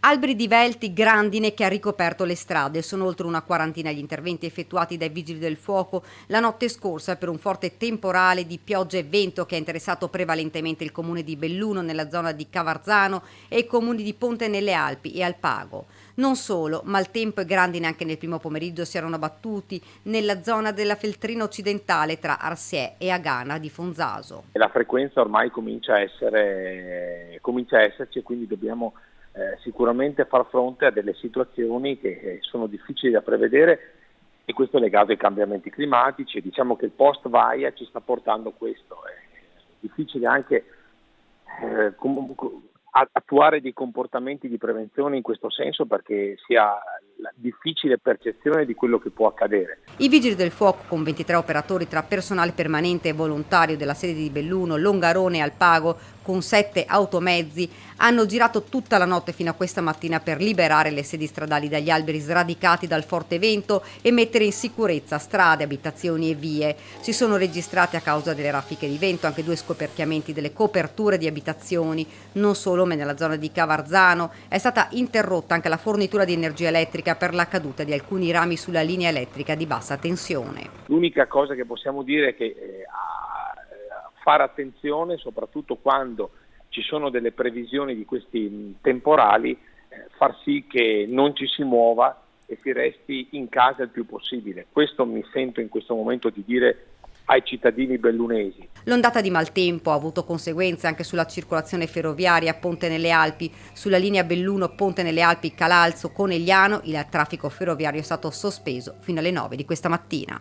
Alberi divelti, grandine che ha ricoperto le strade. Sono oltre una quarantina gli interventi effettuati dai Vigili del Fuoco la notte scorsa per un forte temporale di pioggia e vento che ha interessato prevalentemente il comune di Belluno nella zona di Cavarzano e i comuni di Ponte nelle Alpi e Alpago. Non solo, maltempo e grandine anche nel primo pomeriggio si erano abbattuti nella zona della Feltrina occidentale tra Arsiè e Agana di Fonzaso. La frequenza ormai comincia a esserci e quindi dobbiamo sicuramente far fronte a delle situazioni che sono difficili da prevedere, e questo è legato ai cambiamenti climatici, e diciamo che il post vaia ci sta portando questo. È difficile anche attuare dei comportamenti di prevenzione in questo senso, perché si ha la difficile percezione di quello che può accadere. I Vigili del Fuoco, con 23 operatori tra personale permanente e volontario della sede di Belluno, Longarone e Alpago, con 7 automezzi, hanno girato tutta la notte fino a questa mattina per liberare le sedi stradali dagli alberi sradicati dal forte vento e mettere in sicurezza strade, abitazioni e vie. Si sono registrati, a causa delle raffiche di vento, anche 2 scoperchiamenti delle coperture di abitazioni. Non solo, ma nella zona di Cavarzano è stata interrotta anche la fornitura di energia elettrica per la caduta di alcuni rami sulla linea elettrica di bassa tensione. L'unica cosa che possiamo dire è che fare attenzione, soprattutto quando ci sono delle previsioni di questi temporali, far sì che non ci si muova e si resti in casa il più possibile. Questo mi sento in questo momento di dire ai cittadini bellunesi. L'ondata di maltempo ha avuto conseguenze anche sulla circolazione ferroviaria a Ponte nelle Alpi. Sulla linea Belluno-Ponte nelle Alpi-Calalzo-Conegliano il traffico ferroviario è stato sospeso fino alle 9 di questa mattina.